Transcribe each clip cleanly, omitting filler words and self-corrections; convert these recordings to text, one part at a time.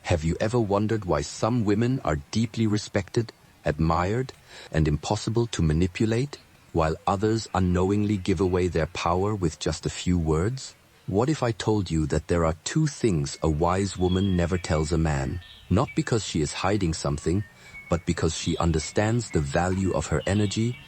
Have you ever wondered why some women are deeply respected, admired, and impossible to manipulate, while others unknowingly give away their power with just a few words? What if I told you that there are two things a wise woman never tells a man, not because she is hiding something, but because she understands the value of her energy,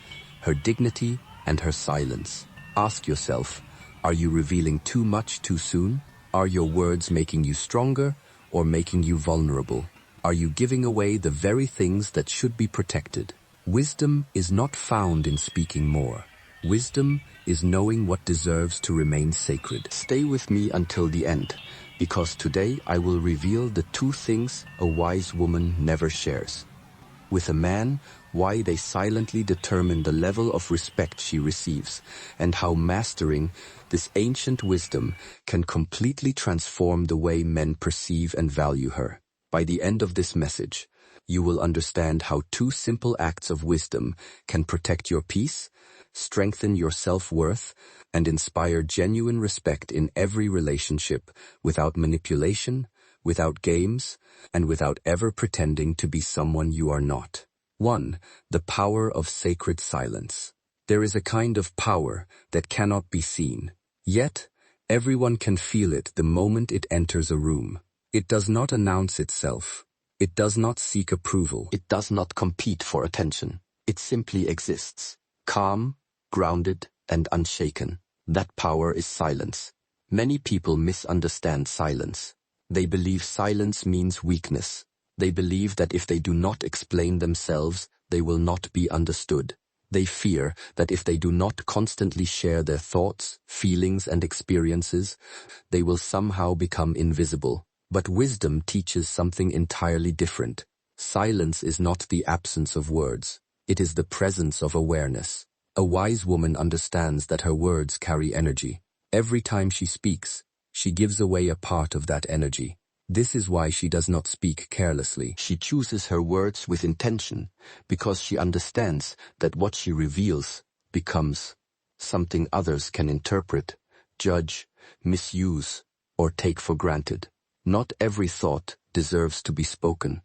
her dignity, and her silence? Ask yourself, are you revealing too much too soon? Are your words making you stronger or making you vulnerable? Are you giving away the very things that should be protected? Wisdom is not found in speaking more. Wisdom is knowing what deserves to remain sacred. Stay with me until the end, because today I will reveal the two things a wise woman never shares. With a man, why they silently determine the level of respect she receives, and how mastering this ancient wisdom can completely transform the way men perceive and value her. By the end of this message, you will understand how two simple acts of wisdom can protect your peace, strengthen your self-worth, and inspire genuine respect in every relationship without manipulation, without games, and without ever pretending to be someone you are not. 1. The power of sacred silence. There is a kind of power that cannot be seen. Yet, everyone can feel it the moment it enters a room. It does not announce itself. It does not seek approval. It does not compete for attention. It simply exists, calm, grounded, and unshaken. That power is silence. Many people misunderstand silence. They believe silence means weakness. They believe that if they do not explain themselves, they will not be understood. They fear that if they do not constantly share their thoughts, feelings, and experiences, they will somehow become invisible. But wisdom teaches something entirely different. Silence is not the absence of words. It is the presence of awareness. A wise woman understands that her words carry energy. Every time she speaks, she gives away a part of that energy. This is why she does not speak carelessly. She chooses her words with intention, because she understands that what she reveals becomes something others can interpret, judge, misuse, or take for granted. Not every thought deserves to be spoken.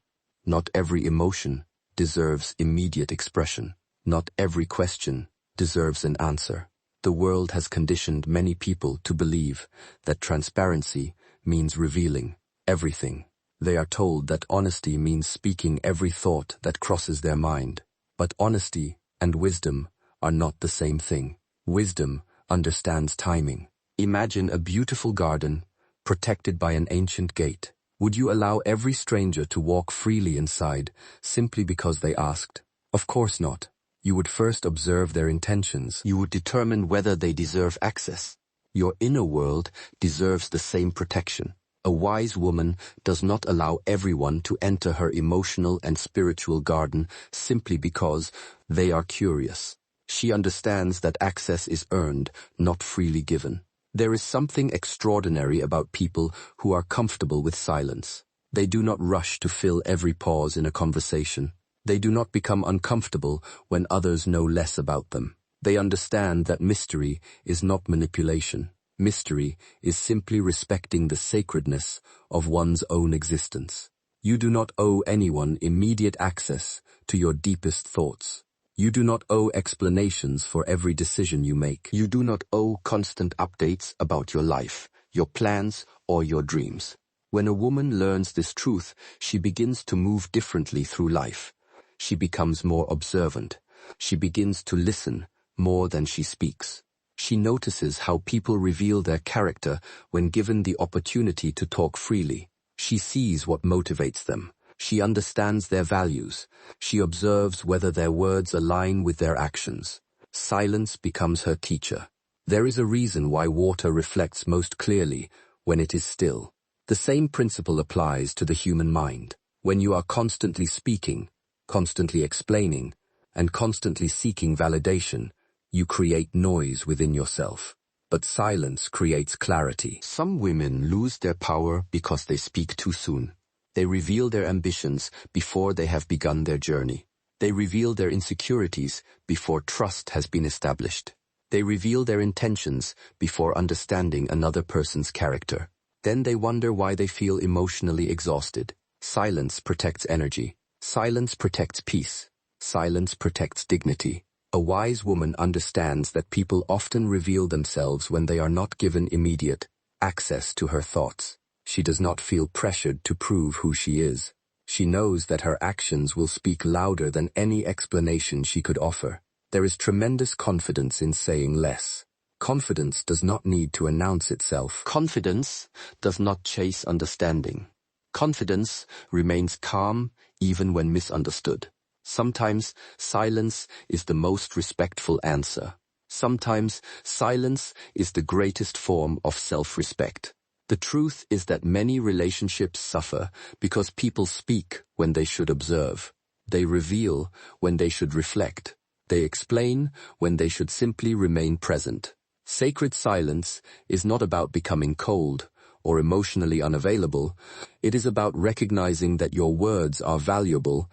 Not every emotion deserves immediate expression. Not every question deserves an answer. The world has conditioned many people to believe that transparency means revealing everything. They are told that honesty means speaking every thought that crosses their mind. But honesty and wisdom are not the same thing. Wisdom understands timing. Imagine a beautiful garden protected by an ancient gate. Would you allow every stranger to walk freely inside simply because they asked? Of course not. You would first observe their intentions. You would determine whether they deserve access. Your inner world deserves the same protection. A wise woman does not allow everyone to enter her emotional and spiritual garden simply because they are curious. She understands that access is earned, not freely given. There is something extraordinary about people who are comfortable with silence. They do not rush to fill every pause in a conversation. They do not become uncomfortable when others know less about them. They understand that mystery is not manipulation. Mystery is simply respecting the sacredness of one's own existence. You do not owe anyone immediate access to your deepest thoughts. You do not owe explanations for every decision you make. You do not owe constant updates about your life, your plans, or your dreams. When a woman learns this truth, she begins to move differently through life. She becomes more observant. She begins to listen more than she speaks. She notices how people reveal their character when given the opportunity to talk freely. She sees what motivates them. She understands their values. She observes whether their words align with their actions. Silence becomes her teacher. There is a reason why water reflects most clearly when it is still. The same principle applies to the human mind. When you are constantly speaking, constantly explaining, and constantly seeking validation, you create noise within yourself. But silence creates clarity. Some women lose their power because they speak too soon. They reveal their ambitions before they have begun their journey. They reveal their insecurities before trust has been established. They reveal their intentions before understanding another person's character. Then they wonder why they feel emotionally exhausted. Silence protects energy. Silence protects peace. Silence protects dignity. A wise woman understands that people often reveal themselves when they are not given immediate access to her thoughts. She does not feel pressured to prove who she is. She knows that her actions will speak louder than any explanation she could offer. There is tremendous confidence in saying less. Confidence does not need to announce itself. Confidence does not chase understanding. Confidence remains calm even when misunderstood. Sometimes silence is the most respectful answer. Sometimes silence is the greatest form of self-respect. The truth is that many relationships suffer because people speak when they should observe. They reveal when they should reflect. They explain when they should simply remain present. Sacred silence is not about becoming cold or emotionally unavailable. It is about recognizing that your words are valuable.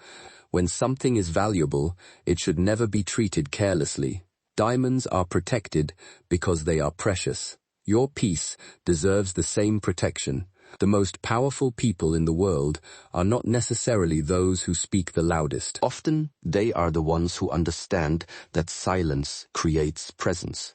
When something is valuable, it should never be treated carelessly. Diamonds are protected because they are precious. Your peace deserves the same protection. The most powerful people in the world are not necessarily those who speak the loudest. Often, they are the ones who understand that silence creates presence.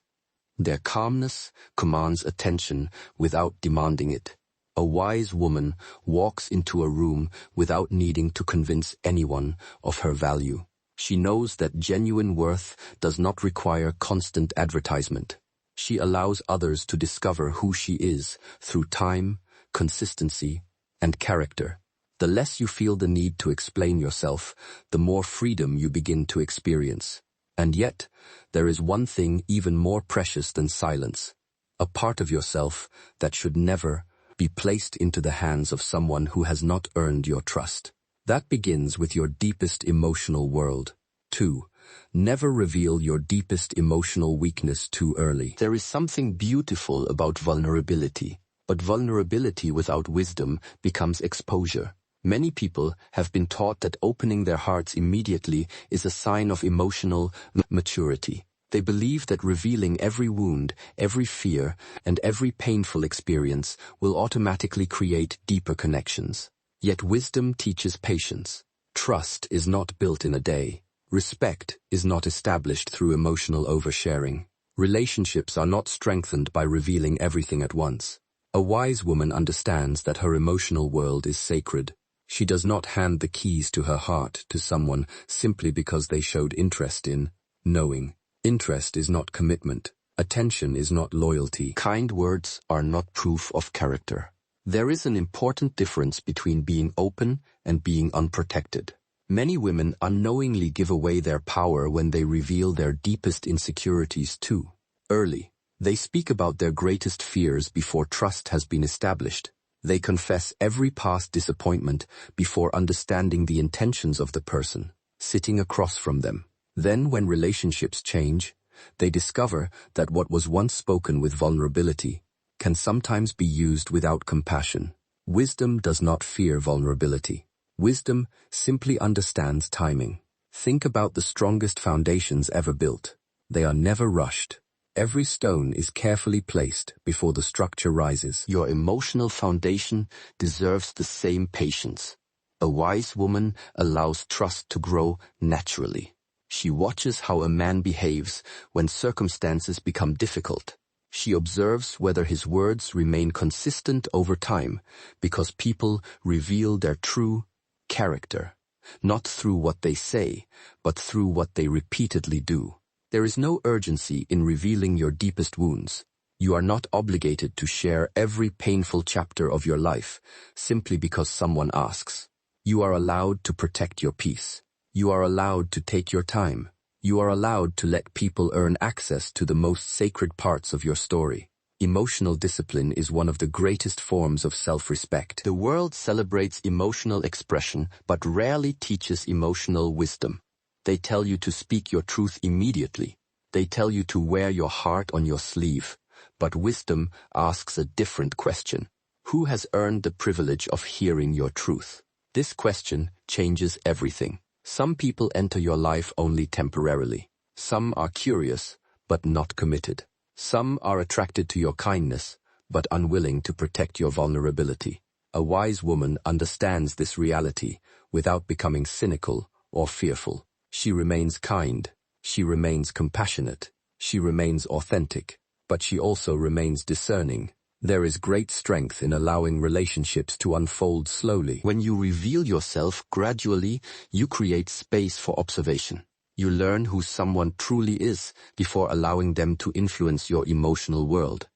Their calmness commands attention without demanding it. A wise woman walks into a room without needing to convince anyone of her value. She knows that genuine worth does not require constant advertisement. She allows others to discover who she is through time, consistency, and character. The less you feel the need to explain yourself, the more freedom you begin to experience. And yet, there is one thing even more precious than silence. A part of yourself that should never be placed into the hands of someone who has not earned your trust. That begins with your deepest emotional world. 2. Never reveal your deepest emotional weakness too early. There is something beautiful about vulnerability, but vulnerability without wisdom becomes exposure. Many people have been taught that opening their hearts immediately is a sign of emotional maturity. They believe that revealing every wound, every fear, and every painful experience will automatically create deeper connections. Yet wisdom teaches patience. Trust is not built in a day. Respect is not established through emotional oversharing. Relationships are not strengthened by revealing everything at once. A wise woman understands that her emotional world is sacred. She does not hand the keys to her heart to someone simply because they showed interest in knowing. Interest is not commitment. Attention is not loyalty. Kind words are not proof of character. There is an important difference between being open and being unprotected. Many women unknowingly give away their power when they reveal their deepest insecurities too early. They speak about their greatest fears before trust has been established. They confess every past disappointment before understanding the intentions of the person sitting across from them. Then, when relationships change, they discover that what was once spoken with vulnerability can sometimes be used without compassion. Wisdom does not fear vulnerability. Wisdom simply understands timing. Think about the strongest foundations ever built. They are never rushed. Every stone is carefully placed before the structure rises. Your emotional foundation deserves the same patience. A wise woman allows trust to grow naturally. She watches how a man behaves when circumstances become difficult. She observes whether his words remain consistent over time, because people reveal their true character, not through what they say, but through what they repeatedly do. There is no urgency in revealing your deepest wounds. You are not obligated to share every painful chapter of your life simply because someone asks. You are allowed to protect your peace. You are allowed to take your time. You are allowed to let people earn access to the most sacred parts of your story. Emotional discipline is one of the greatest forms of self-respect. The world celebrates emotional expression but rarely teaches emotional wisdom. They tell you to speak your truth immediately. They tell you to wear your heart on your sleeve. But wisdom asks a different question. Who has earned the privilege of hearing your truth? This question changes everything. Some people enter your life only temporarily. Some are curious, but not committed. Some are attracted to your kindness, but unwilling to protect your vulnerability. A wise woman understands this reality without becoming cynical or fearful. She remains kind. She remains compassionate. She remains authentic. But she also remains discerning. There is great strength in allowing relationships to unfold slowly. When you reveal yourself gradually, you create space for observation. You learn who someone truly is before allowing them to influence your emotional world.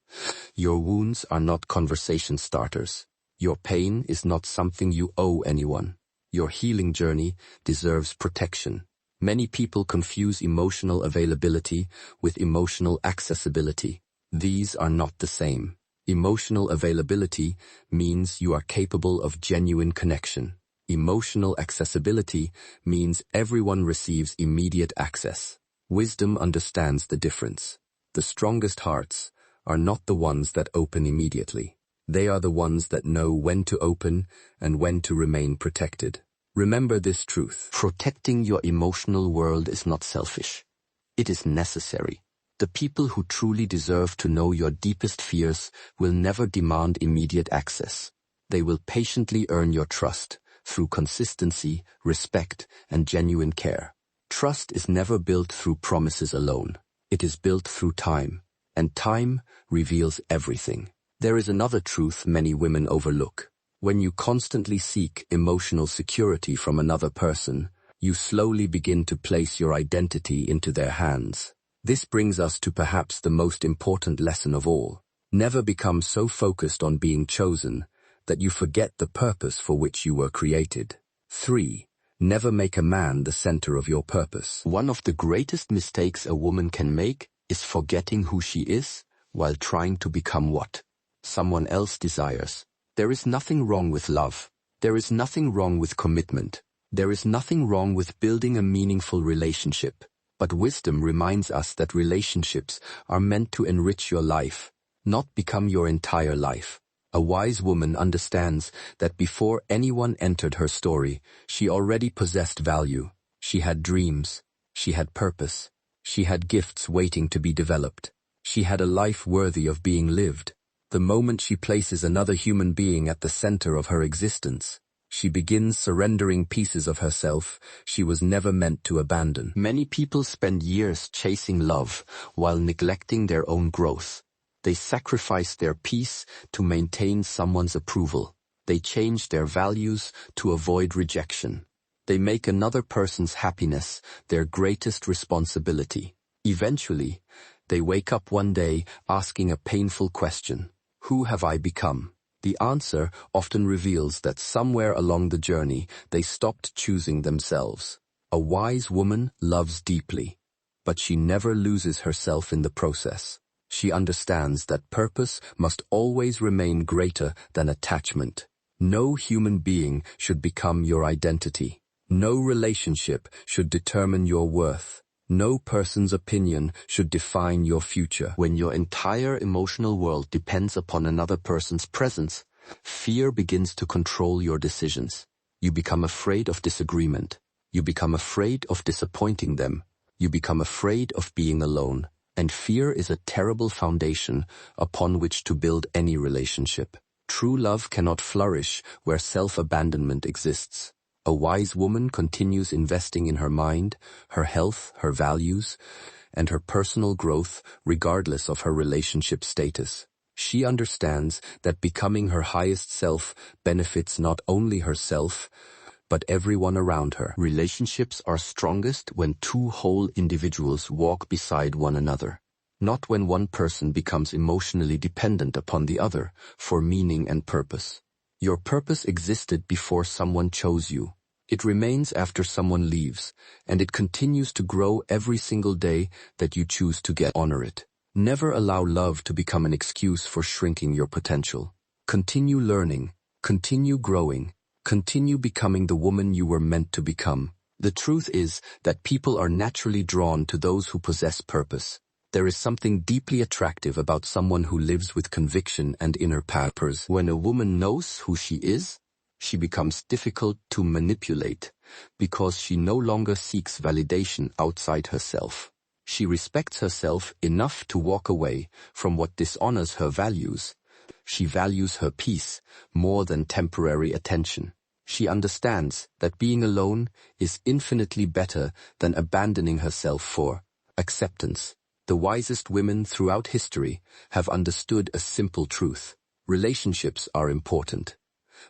Your wounds are not conversation starters. Your pain is not something you owe anyone. Your healing journey deserves protection. Many people confuse emotional availability with emotional accessibility. These are not the same. Emotional availability means you are capable of genuine connection. Emotional accessibility means everyone receives immediate access. Wisdom understands the difference. The strongest hearts are not the ones that open immediately. They are the ones that know when to open and when to remain protected. Remember this truth. Protecting your emotional world is not selfish. It is necessary. The people who truly deserve to know your deepest fears will never demand immediate access. They will patiently earn your trust through consistency, respect, and genuine care. Trust is never built through promises alone. It is built through time, and time reveals everything. There is another truth many women overlook. When you constantly seek emotional security from another person, you slowly begin to place your identity into their hands. This brings us to perhaps the most important lesson of all. Never become so focused on being chosen that you forget the purpose for which you were created. 3. Never make a man the center of your purpose. One of the greatest mistakes a woman can make is forgetting who she is while trying to become what someone else desires. There is nothing wrong with love. There is nothing wrong with commitment. There is nothing wrong with building a meaningful relationship. But wisdom reminds us that relationships are meant to enrich your life, not become your entire life. A wise woman understands that before anyone entered her story, she already possessed value. She had dreams. She had purpose. She had gifts waiting to be developed. She had a life worthy of being lived. The moment she places another human being at the center of her existence, she begins surrendering pieces of herself she was never meant to abandon. Many people spend years chasing love while neglecting their own growth. They sacrifice their peace to maintain someone's approval. They change their values to avoid rejection. They make another person's happiness their greatest responsibility. Eventually, they wake up one day asking a painful question: who have I become? The answer often reveals that somewhere along the journey they stopped choosing themselves. A wise woman loves deeply, but she never loses herself in the process. She understands that purpose must always remain greater than attachment. No human being should become your identity. No relationship should determine your worth. No person's opinion should define your future. When your entire emotional world depends upon another person's presence, fear begins to control your decisions. You become afraid of disagreement. You become afraid of disappointing them. You become afraid of being alone. And fear is a terrible foundation upon which to build any relationship. True love cannot flourish where self-abandonment exists. A wise woman continues investing in her mind, her health, her values, and her personal growth regardless of her relationship status. She understands that becoming her highest self benefits not only herself, but everyone around her. Relationships are strongest when two whole individuals walk beside one another, not when one person becomes emotionally dependent upon the other for meaning and purpose. Your purpose existed before someone chose you. It remains after someone leaves, and it continues to grow every single day that you choose to honor it. Never allow love to become an excuse for shrinking your potential. Continue learning, continue growing, continue becoming the woman you were meant to become. The truth is that people are naturally drawn to those who possess purpose. There is something deeply attractive about someone who lives with conviction and inner purpose. When a woman knows who she is, she becomes difficult to manipulate because she no longer seeks validation outside herself. She respects herself enough to walk away from what dishonors her values She values her peace more than temporary attention. She understands that being alone is infinitely better than abandoning herself for acceptance. The wisest women throughout history have understood a simple truth. Relationships are important,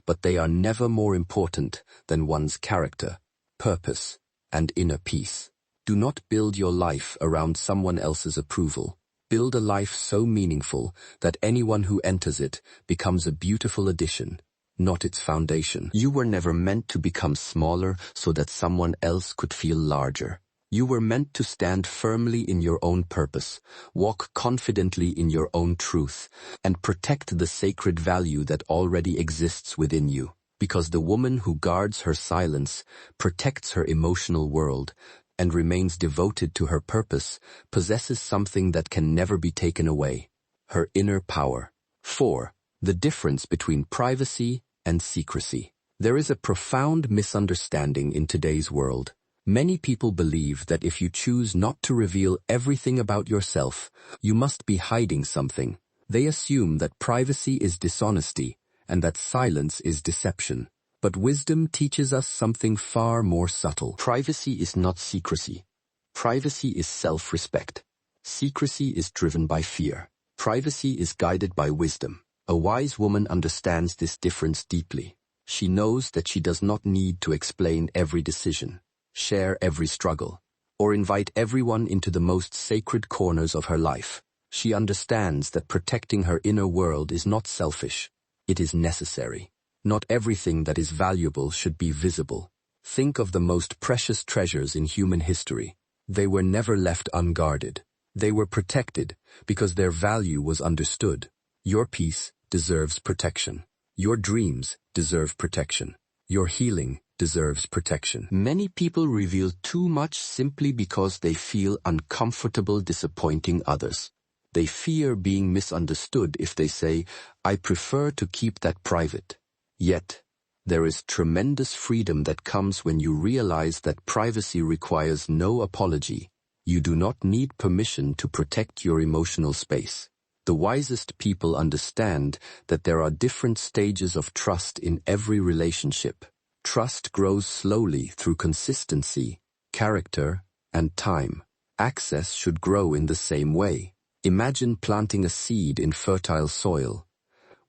but they are never more important than one's character, purpose, and inner peace. Do not build your life around someone else's approval. Build a life so meaningful that anyone who enters it becomes a beautiful addition, not its foundation. You were never meant to become smaller so that someone else could feel larger. You were meant to stand firmly in your own purpose, walk confidently in your own truth, and protect the sacred value that already exists within you. Because the woman who guards her silence, protects her emotional world, and remains devoted to her purpose, possesses something that can never be taken away: her inner power. 4. The difference between privacy and secrecy. There is a profound misunderstanding in today's world. Many people believe that if you choose not to reveal everything about yourself, you must be hiding something. They assume that privacy is dishonesty and that silence is deception. But wisdom teaches us something far more subtle. Privacy is not secrecy. Privacy is self-respect. Secrecy is driven by fear. Privacy is guided by wisdom. A wise woman understands this difference deeply. She knows that she does not need to explain every decision, share every struggle, or invite everyone into the most sacred corners of her life. She understands that protecting her inner world is not selfish. It is necessary. Not everything that is valuable should be visible. Think of the most precious treasures in human history. They were never left unguarded. They were protected because their value was understood. Your peace deserves protection. Your dreams deserve protection. Your healing deserves protection. Many people reveal too much simply because they feel uncomfortable disappointing others. They fear being misunderstood if they say, "I prefer to keep that private." Yet, there is tremendous freedom that comes when you realize that privacy requires no apology. You do not need permission to protect your emotional space. The wisest people understand that there are different stages of trust in every relationship. Trust grows slowly through consistency, character, and time. Access should grow in the same way. Imagine planting a seed in fertile soil.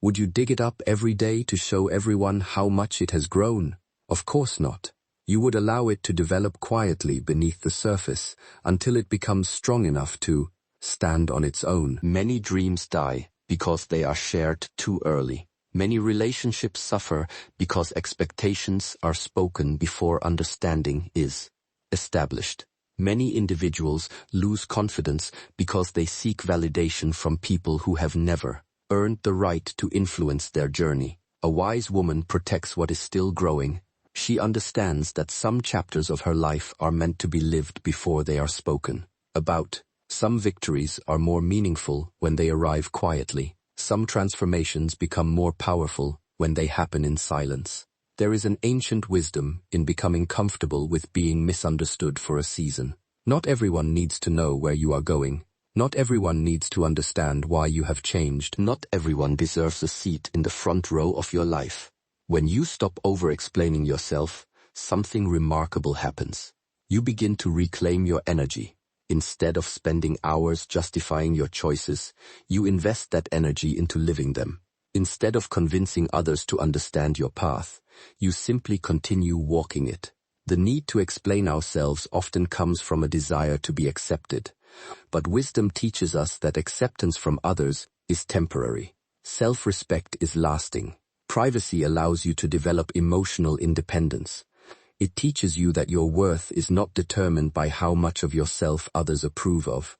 Would you dig it up every day to show everyone how much it has grown? Of course not. You would allow it to develop quietly beneath the surface until it becomes strong enough to stand on its own. Many dreams die because they are shared too early. Many relationships suffer because expectations are spoken before understanding is established. Many individuals lose confidence because they seek validation from people who have never earned the right to influence their journey. A wise woman protects what is still growing. She understands that some chapters of her life are meant to be lived before they are spoken about. Some victories are more meaningful when they arrive quietly. Some transformations become more powerful when they happen in silence. There is an ancient wisdom in becoming comfortable with being misunderstood for a season. Not everyone needs to know where you are going. Not everyone needs to understand why you have changed. Not everyone deserves a seat in the front row of your life. When you stop over-explaining yourself, something remarkable happens. You begin to reclaim your energy. Instead of spending hours justifying your choices, you invest that energy into living them. Instead of convincing others to understand your path, you simply continue walking it. The need to explain ourselves often comes from a desire to be accepted. But wisdom teaches us that acceptance from others is temporary. Self-respect is lasting. Privacy allows you to develop emotional independence. It teaches you that your worth is not determined by how much of yourself others approve of.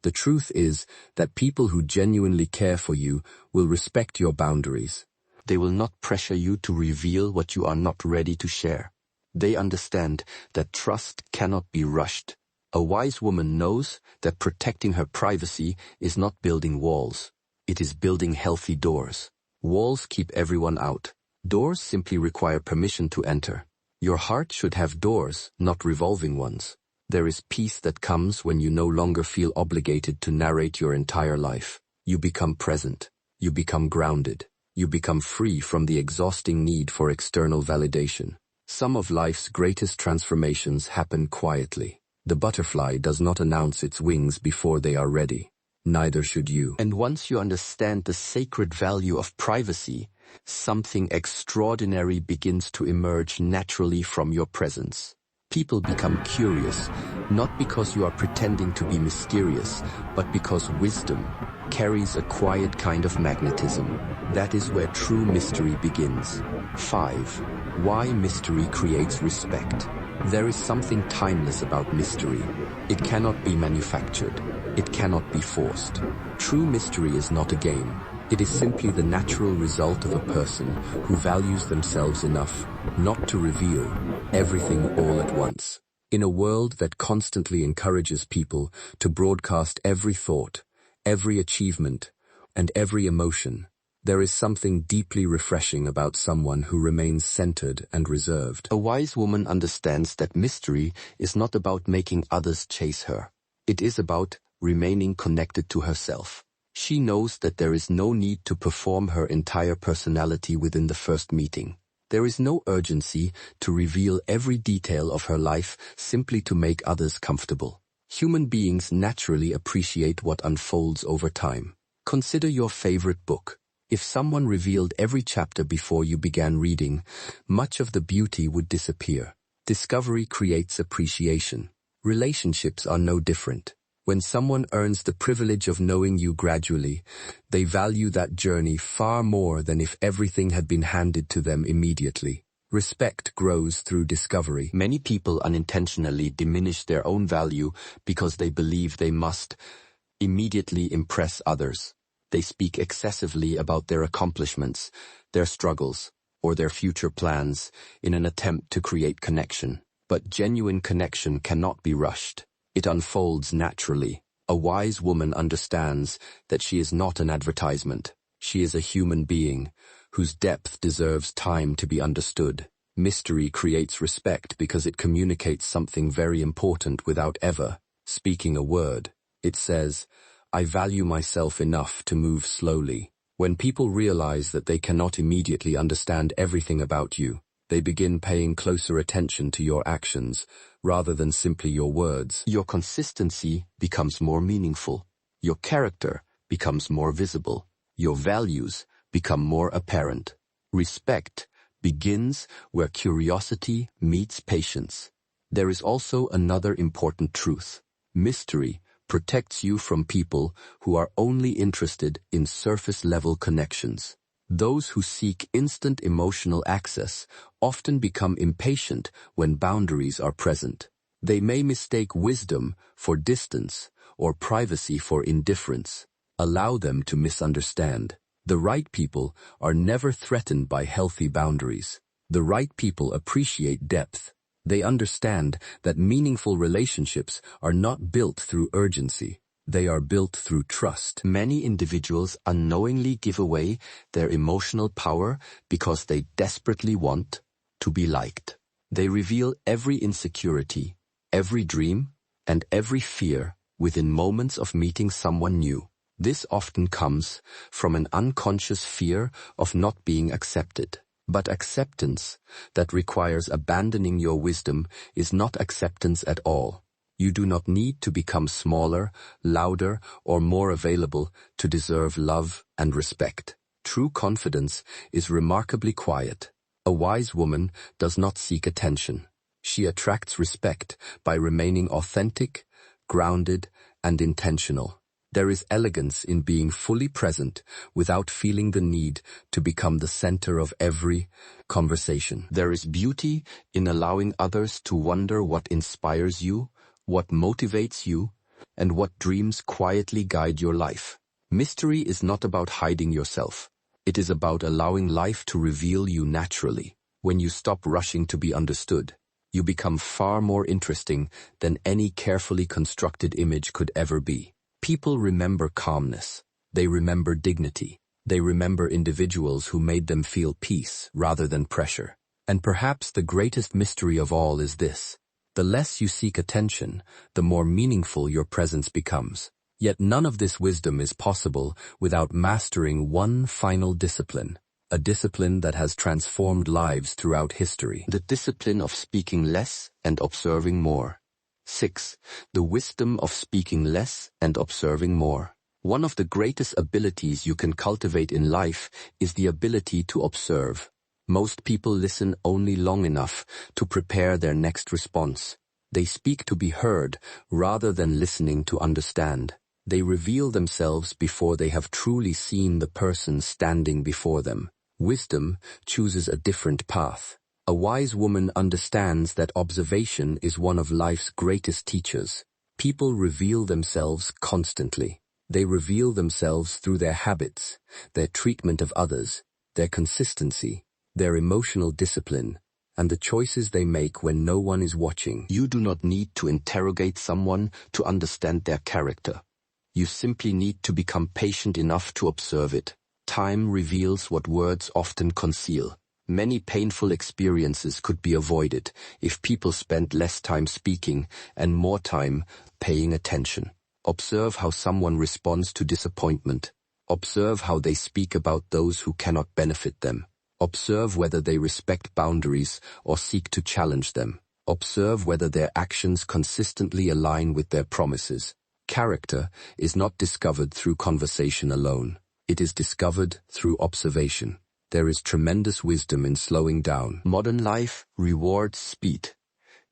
The truth is that people who genuinely care for you will respect your boundaries. They will not pressure you to reveal what you are not ready to share. They understand that trust cannot be rushed. A wise woman knows that protecting her privacy is not building walls. It is building healthy doors. Walls keep everyone out. Doors simply require permission to enter. Your heart should have doors, not revolving ones. There is peace that comes when you no longer feel obligated to narrate your entire life. You become present. You become grounded. You become free from the exhausting need for external validation. Some of life's greatest transformations happen quietly. The butterfly does not announce its wings before they are ready. Neither should you. And once you understand the sacred value of privacy, something extraordinary begins to emerge naturally from your presence. People become curious, not because you are pretending to be mysterious, but because wisdom carries a quiet kind of magnetism. That is where true mystery begins. 5. Why mystery creates respect. There is something timeless about mystery. It cannot be manufactured. It cannot be forced. True mystery is not a game. It is simply the natural result of a person who values themselves enough not to reveal everything all at once. In a world that constantly encourages people to broadcast every thought, every achievement, and every emotion, there is something deeply refreshing about someone who remains centered and reserved. A wise woman understands that mystery is not about making others chase her. It is about remaining connected to herself. She knows that there is no need to perform her entire personality within the first meeting. There is no urgency to reveal every detail of her life simply to make others comfortable. Human beings naturally appreciate what unfolds over time. Consider your favorite book. If someone revealed every chapter before you began reading, much of the beauty would disappear. Discovery creates appreciation. Relationships are no different. When someone earns the privilege of knowing you gradually, they value that journey far more than if everything had been handed to them immediately. Respect grows through discovery. Many people unintentionally diminish their own value because they believe they must immediately impress others. They speak excessively about their accomplishments, their struggles, or their future plans in an attempt to create connection. But genuine connection cannot be rushed. It unfolds naturally. A wise woman understands that she is not an advertisement. She is a human being whose depth deserves time to be understood. Mystery creates respect because it communicates something very important without ever speaking a word. It says, "I value myself enough to move slowly." When people realize that they cannot immediately understand everything about you, they begin paying closer attention to your actions rather than simply your words. Your consistency becomes more meaningful. Your character becomes more visible. Your values become more apparent. Respect begins where curiosity meets patience. There is also another important truth. Mystery protects you from people who are only interested in surface-level connections. Those who seek instant emotional access often become impatient when boundaries are present. They may mistake wisdom for distance or privacy for indifference. Allow them to misunderstand. The right people are never threatened by healthy boundaries. The right people appreciate depth. They understand that meaningful relationships are not built through urgency. They are built through trust. Many individuals unknowingly give away their emotional power because they desperately want to be liked. They reveal every insecurity, every dream, and every fear within moments of meeting someone new. This often comes from an unconscious fear of not being accepted. But acceptance that requires abandoning your wisdom is not acceptance at all. You do not need to become smaller, louder, or more available to deserve love and respect. True confidence is remarkably quiet. A wise woman does not seek attention. She attracts respect by remaining authentic, grounded, and intentional. There is elegance in being fully present without feeling the need to become the center of every conversation. There is beauty in allowing others to wonder what inspires you, what motivates you, and what dreams quietly guide your life. Mystery is not about hiding yourself. It is about allowing life to reveal you naturally. When you stop rushing to be understood, you become far more interesting than any carefully constructed image could ever be. People remember calmness. They remember dignity. They remember individuals who made them feel peace rather than pressure. And perhaps the greatest mystery of all is this. The less you seek attention, the more meaningful your presence becomes. Yet none of this wisdom is possible without mastering one final discipline, a discipline that has transformed lives throughout history. The discipline of speaking less and observing more. 6. The wisdom of speaking less and observing more. One of the greatest abilities you can cultivate in life is the ability to observe. Most people listen only long enough to prepare their next response. They speak to be heard rather than listening to understand. They reveal themselves before they have truly seen the person standing before them. Wisdom chooses a different path. A wise woman understands that observation is one of life's greatest teachers. People reveal themselves constantly. They reveal themselves through their habits, their treatment of others, their consistency, their emotional discipline, and the choices they make when no one is watching. You do not need to interrogate someone to understand their character. You simply need to become patient enough to observe it. Time reveals what words often conceal. Many painful experiences could be avoided if people spent less time speaking and more time paying attention. Observe how someone responds to disappointment. Observe how they speak about those who cannot benefit them. Observe whether they respect boundaries or seek to challenge them. Observe whether their actions consistently align with their promises. Character is not discovered through conversation alone. It is discovered through observation. There is tremendous wisdom in slowing down. Modern life rewards speed.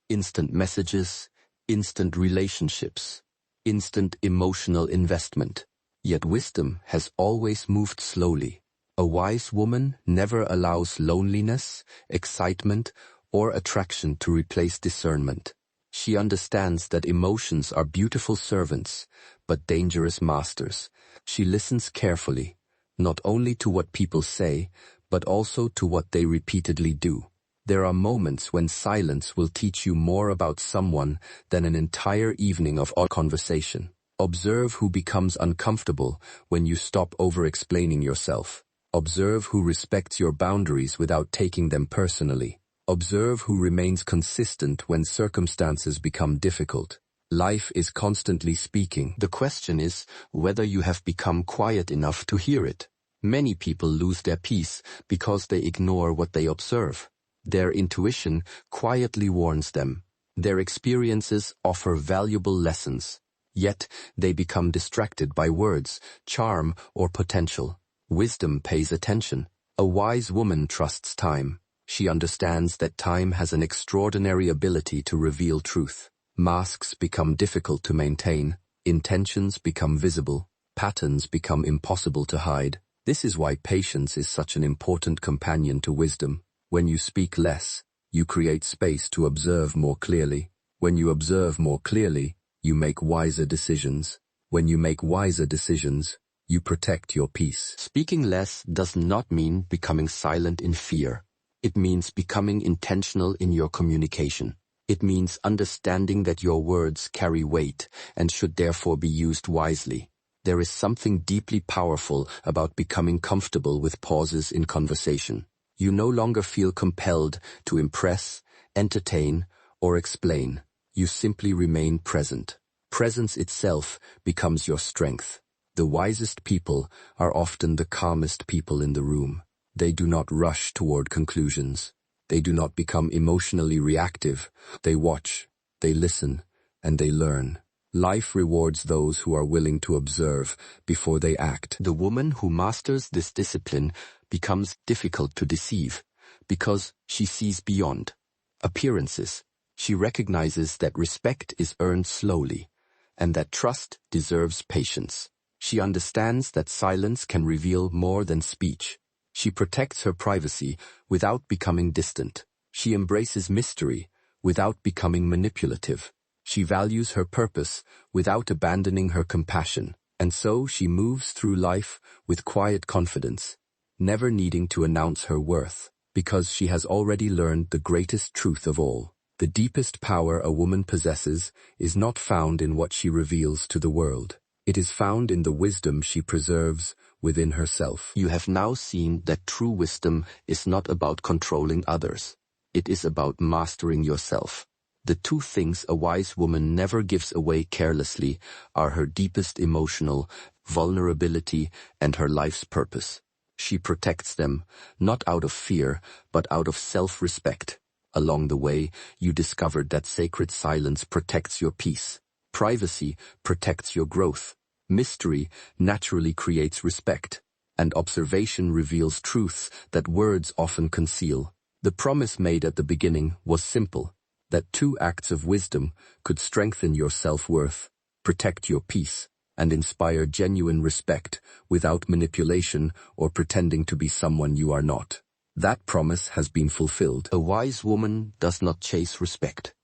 Instant messages, instant relationships, instant emotional investment. Yet wisdom has always moved slowly. A wise woman never allows loneliness, excitement, or attraction to replace discernment. She understands that emotions are beautiful servants, but dangerous masters. She listens carefully, not only to what people say, but also to what they repeatedly do. There are moments when silence will teach you more about someone than an entire evening of odd conversation. Observe who becomes uncomfortable when you stop over-explaining yourself. Observe who respects your boundaries without taking them personally. Observe who remains consistent when circumstances become difficult. Life is constantly speaking. The question is whether you have become quiet enough to hear it. Many people lose their peace because they ignore what they observe. Their intuition quietly warns them. Their experiences offer valuable lessons. Yet they become distracted by words, charm, or potential. Wisdom pays attention. A wise woman trusts time. She understands that time has an extraordinary ability to reveal truth. Masks become difficult to maintain. Intentions become visible. Patterns become impossible to hide. This is why patience is such an important companion to wisdom. When you speak less, you create space to observe more clearly. When you observe more clearly, you make wiser decisions. When you make wiser decisions, you protect your peace. Speaking less does not mean becoming silent in fear. It means becoming intentional in your communication. It means understanding that your words carry weight and should therefore be used wisely. There is something deeply powerful about becoming comfortable with pauses in conversation. You no longer feel compelled to impress, entertain, or explain. You simply remain present. Presence itself becomes your strength. The wisest people are often the calmest people in the room. They do not rush toward conclusions. They do not become emotionally reactive. They watch, they listen, and they learn. Life rewards those who are willing to observe before they act. The woman who masters this discipline becomes difficult to deceive because she sees beyond appearances. She recognizes that respect is earned slowly and that trust deserves patience. She understands that silence can reveal more than speech. She protects her privacy without becoming distant. She embraces mystery without becoming manipulative. She values her purpose without abandoning her compassion. And so she moves through life with quiet confidence, never needing to announce her worth, because she has already learned the greatest truth of all. The deepest power a woman possesses is not found in what she reveals to the world. It is found in the wisdom she preserves within herself. You have now seen that true wisdom is not about controlling others. It is about mastering yourself. The two things a wise woman never gives away carelessly are her deepest emotional vulnerability and her life's purpose. She protects them, not out of fear, but out of self-respect. Along the way, you discovered that sacred silence protects your peace. Privacy protects your growth. Mystery naturally creates respect. And observation reveals truths that words often conceal. The promise made at the beginning was simple, that 2 acts of wisdom could strengthen your self-worth, protect your peace, and inspire genuine respect without manipulation or pretending to be someone you are not. That promise has been fulfilled. A wise woman does not chase respect.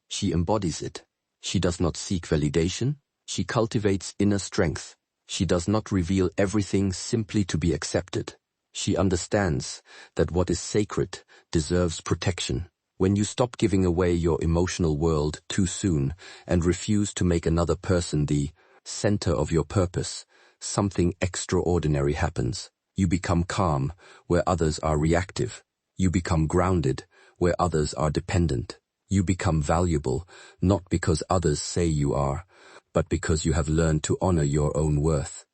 She embodies it. She does not seek validation. She cultivates inner strength. She does not reveal everything simply to be accepted. She understands that what is sacred deserves protection. When you stop giving away your emotional world too soon and refuse to make another person the center of your purpose, something extraordinary happens. You become calm where others are reactive. You become grounded where others are dependent. You become valuable not because others say you are, but because you have learned to honor your own worth.